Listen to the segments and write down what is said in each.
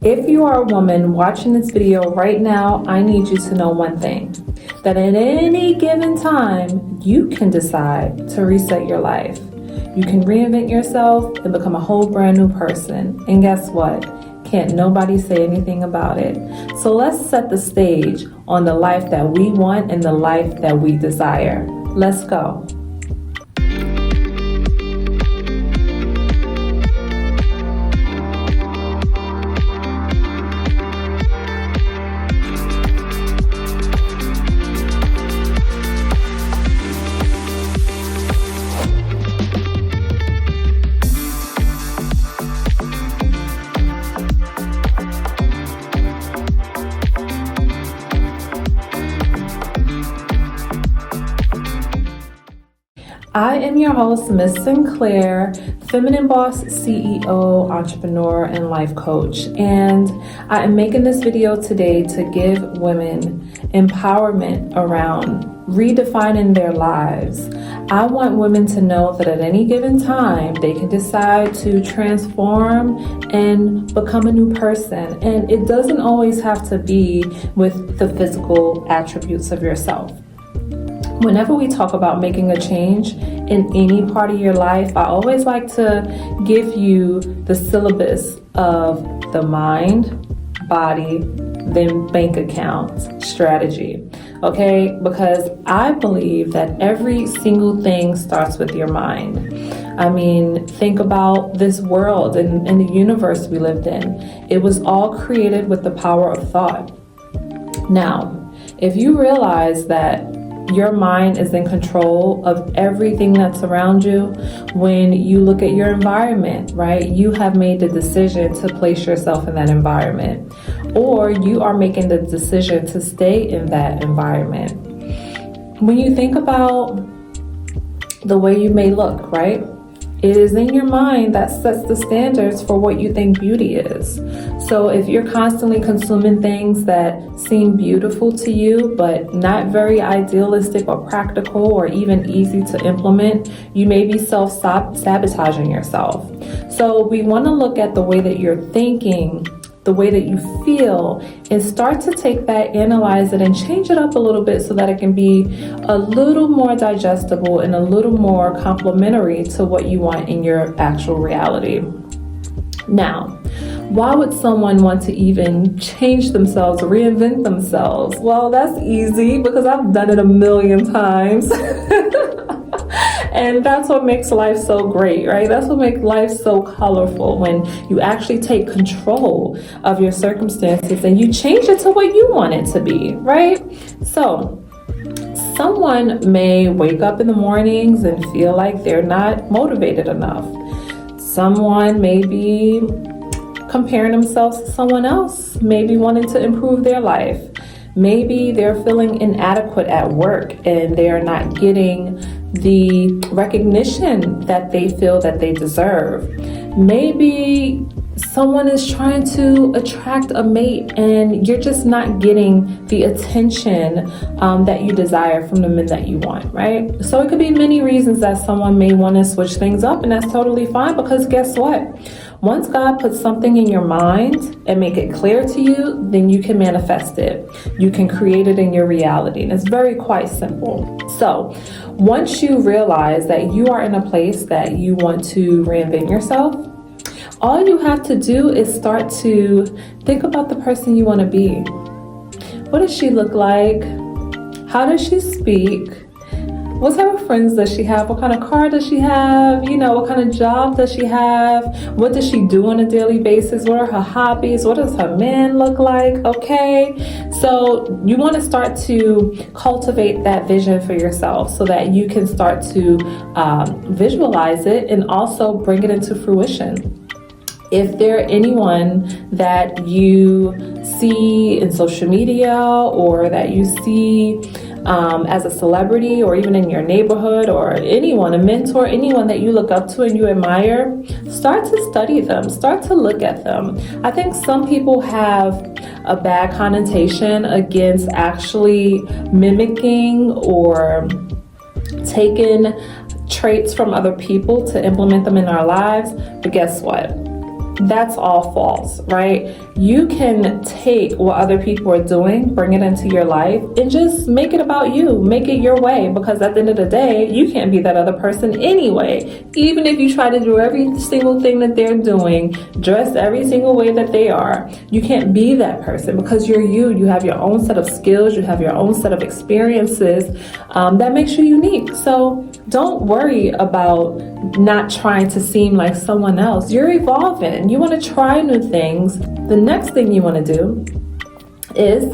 If you are a woman watching this video right now, I need you to know one thing, that at any given time, you can decide to reset your life. You can reinvent yourself and become a whole brand new person. And guess what? Can't nobody say anything about it. So let's set the stage on the life that we want and the life that we desire. Let's go. I am your host, Miss Sinclair, Feminine Boss CEO, entrepreneur, and life coach. And I am making this video today to give women empowerment around redefining their lives. I want women to know that at any given time, they can decide to transform and become a new person. And it doesn't always have to be with the physical attributes of yourself. Whenever we talk about making a change in any part of your life, I always like to give you the syllabus of the mind, body, then bank account strategy. Okay? Because I believe that every single thing starts with your mind. I mean, think about this world and the universe we lived in. It was all created with the power of thought. Now, if you realize that your mind is in control of everything that's around you, when you look at your environment, right? You have made the decision to place yourself in that environment, or you are making the decision to stay in that environment. When you think about the way you may look, right? It is in your mind that sets the standards for what you think beauty is. So if you're constantly consuming things that seem beautiful to you, but not very idealistic or practical or even easy to implement, you may be self-sabotaging yourself. So we want to look at the way that you're thinking, the way that you feel, and start to take that, analyze it, and change it up a little bit so that it can be a little more digestible and a little more complementary to what you want in your actual reality. Now, why would someone want to even change themselves, reinvent themselves? Well, that's easy because I've done it a million times. And that's what makes life so great, right? That's what makes life so colorful, when you actually take control of your circumstances and you change it to what you want it to be, right? So someone may wake up in the mornings and feel like they're not motivated enough. Someone may be comparing themselves to someone else, maybe wanting to improve their life. Maybe they're feeling inadequate at work and they are not getting the recognition that they feel that they deserve. Maybe someone is trying to attract a mate and you're just not getting the attention that you desire from the men that you want, right? So it could be many reasons that someone may want to switch things up, and that's totally fine, because guess what? Once God puts something in your mind and make it clear to you, then you can manifest it. You can create it in your reality. And it's very quite simple. So once you realize that you are in a place that you want to reinvent yourself, all you have to do is start to think about the person you want to be. What does she look like? How does she speak? What type of friends does she have? What kind of car does she have? What kind of job does she have? What does she do on a daily basis? What are her hobbies? What does her man look like? Okay. So you want to start to cultivate that vision for yourself so that you can start to visualize it and also bring it into fruition. If there anyone that you see in social media or that you see as a celebrity, or even in your neighborhood, or anyone, a mentor, anyone that you look up to and you admire, start to study them, start to look at them. I think some people have a bad connotation against actually mimicking or taking traits from other people to implement them in our lives. But guess what? That's all false, right? you can take what other people are doing, bring it into your life, and just make it about you. Make it your way, because at the end of the day, you can't be that other person anyway. Even if you try to do every single thing that they're doing, dress every single way that they are, you can't be that person, because you're you. You have your own set of skills, you have your own set of experiences that makes you unique. So don't worry about not trying to seem like someone else. You're evolving. You want to try new things. The next thing you want to do is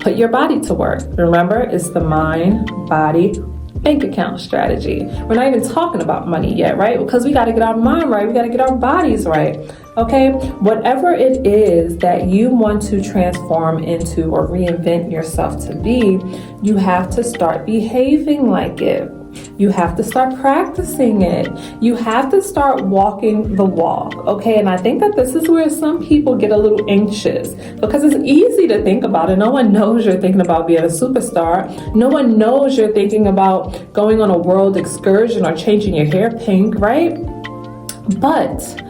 put your body to work. Remember, it's the mind, body, bank account strategy. We're not even talking about money yet, right? Because we got to get our mind right. We got to get our bodies right. Okay? Whatever it is that you want to transform into or reinvent yourself to be, you have to start behaving like it. You have to start practicing it. You have to start walking the walk, okay? And I think that this is where some people get a little anxious, because it's easy to think about it. No one knows you're thinking about being a superstar. No one knows you're thinking about going on a world excursion or changing your hair pink, right? But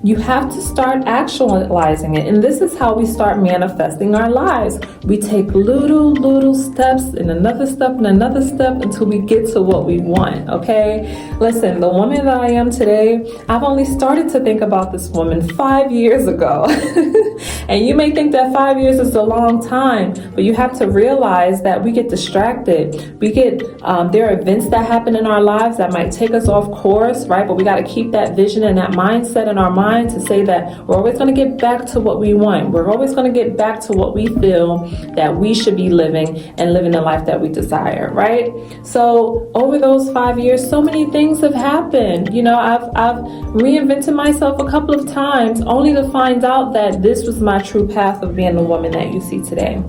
you have to start actualizing it. And this is how we start manifesting our lives. We take little steps and another step and another step until we get to what we want, okay? Listen, the woman that I am today, I've only started to think about this woman 5 years ago. And you may think that 5 years is a long time, but you have to realize that we get distracted. We get, there are events that happen in our lives that might take us off course, right? But we got to keep that vision and that mindset in our mind to say that we're always going to get back to what we want. We're always going to get back to what we feel that we should be living, and living the life that we desire, right? So over those 5 years, so many things have happened. You know, I've reinvented myself a couple of times, only to find out that this was my true path of being the woman that you see today.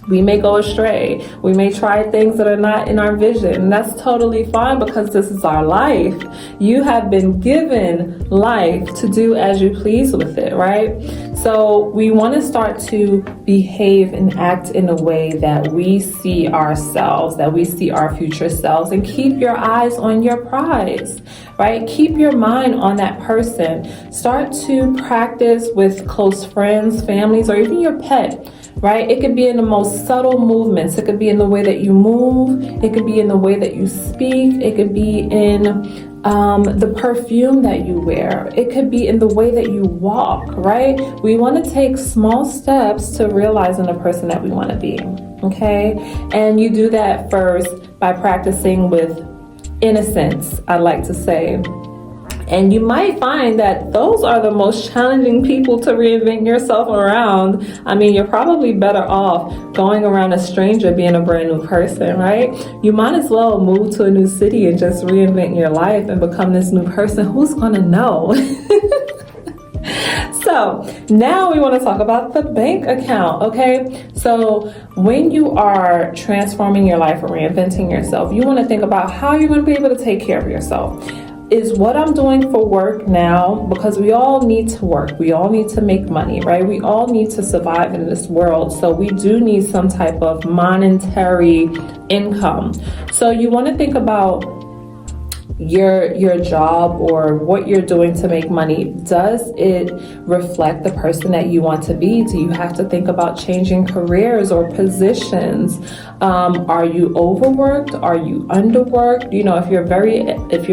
We may go astray. We may try things that are not in our vision. And that's totally fine, because this is our life. You have been given life to do as you please with it, right? So we want to start to behave and act in a way that we see ourselves, that we see our future selves, and keep your eyes on your prize, right? Keep your mind on that person. Start to practice with close friends, families, or even your pet. Right? It could be in the most subtle movements. It could be in the way that you move. It could be in the way that you speak. It could be in the perfume that you wear. It could be in the way that you walk, right? We want to take small steps to realizing the person that we want to be, okay? And you do that first by practicing with innocence, I like to say. And you might find that those are the most challenging people to reinvent yourself around. I mean, you're probably better off going around a stranger being a brand new person, right? You might as well move to a new city and just reinvent your life and become this new person. Who's gonna know? So now we want to talk about the bank account, okay? So when you are transforming your life or reinventing yourself, you want to think about how you're going to be able to take care of yourself. Is what I'm doing for work now, because we all need to work. We all need to make money, right? We all need to survive in this world. So we do need some type of monetary income. So you want to think about your job or what you're doing to make money. Does it reflect the person that you want to be? Do you have to think about changing careers or positions? Are you overworked? Are you underworked? You know, if you're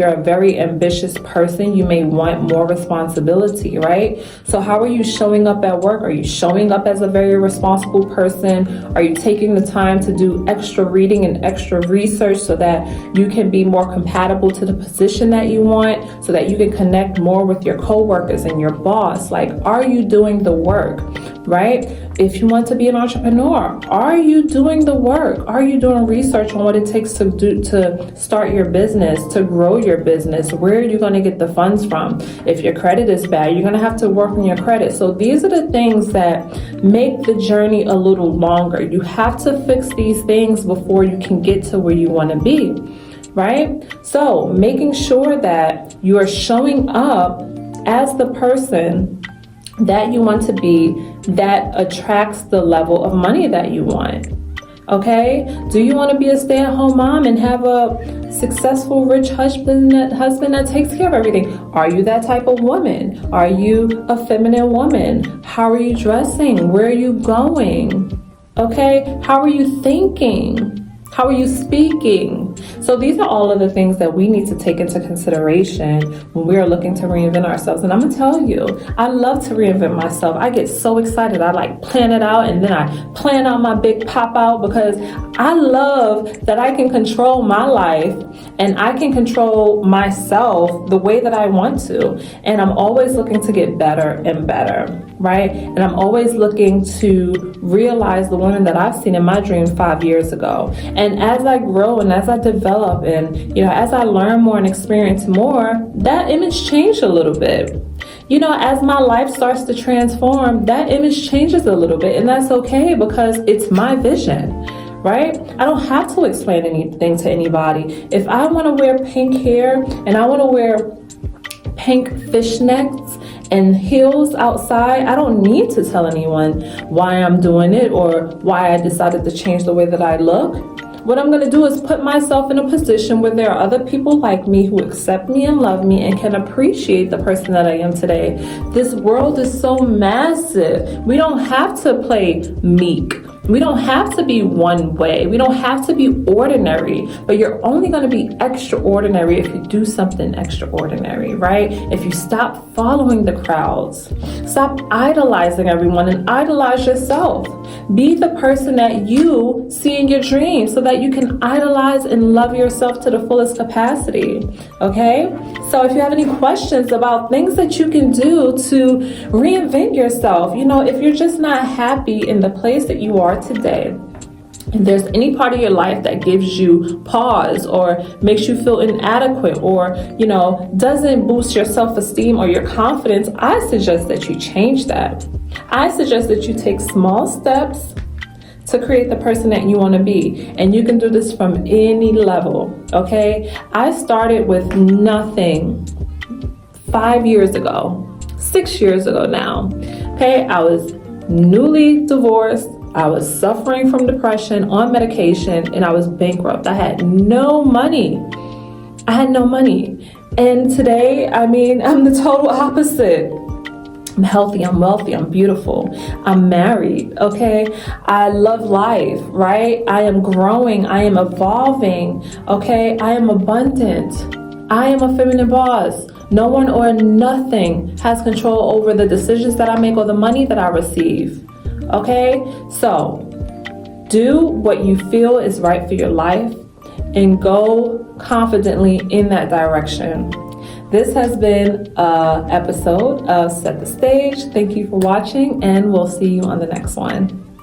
a very ambitious person, you may want more responsibility, right? So how are you showing up at work? Are you showing up as a very responsible person? Are you taking the time to do extra reading and extra research so that you can be more compatible to the position that you want, so that you can connect more with your coworkers and your boss? Like, are you doing the work, right? If you want to be an entrepreneur, are you doing the work? Are you doing research on what it takes to start your business, to grow your business? Where are you going to get the funds from? If your credit is bad, you're going to have to work on your credit. So these are the things that make the journey a little longer. You have to fix these things before you can get to where you want to be, right? So making sure that you are showing up as the person that you want to be, that attracts the level of money that you want. Okay? Do you want to be a stay-at-home mom and have a successful, rich husband that takes care of everything? Are you that type of woman? Are you a feminine woman? How are you dressing? Where are you going? Okay? How are you thinking? How are you speaking? So these are all of the things that we need to take into consideration when we are looking to reinvent ourselves. And I'm gonna tell you, I love to reinvent myself. I get so excited. I like plan it out, and then I plan out my big pop out, because I love that I can control my life and I can control myself the way that I want to. And I'm always looking to get better and better, right? And I'm always looking to realize the woman that I've seen in my dream 5 years ago. And as I grow and as I develop and, as I learn more and experience more, that image changed a little bit. As my life starts to transform, that image changes a little bit, and that's okay, because it's my vision, right? I don't have to explain anything to anybody. If I want to wear pink hair and I want to wear pink fishnets and heels outside, I don't need to tell anyone why I'm doing it or why I decided to change the way that I look. What I'm going to do is put myself in a position where there are other people like me who accept me and love me and can appreciate the person that I am today. This world is so massive. We don't have to play meek. We don't have to be one way. We don't have to be ordinary, but you're only going to be extraordinary if you do something extraordinary, right? If you stop following the crowds, stop idolizing everyone and idolize yourself. Be the person that you see in your dreams so that you can idolize and love yourself to the fullest capacity, okay? So if you have any questions about things that you can do to reinvent yourself, if you're just not happy in the place that you are today, if there's any part of your life that gives you pause or makes you feel inadequate or, doesn't boost your self-esteem or your confidence, I suggest that you change that. I suggest that you take small steps to create the person that you want to be. And you can do this from any level, okay? I started with nothing 5 years ago, 6 years ago now, okay? I was newly divorced. I was suffering from depression, on medication, and I was bankrupt. I had no money. And today, I'm the total opposite. I'm healthy, I'm wealthy, I'm beautiful, I'm married, okay? I love life, right? I am growing, I am evolving, okay? I am abundant. I am a feminine boss. No one or nothing has control over the decisions that I make or the money that I receive, okay? So, do what you feel is right for your life and go confidently in that direction. This has been an episode of Set the Stage. Thank you for watching, and we'll see you on the next one.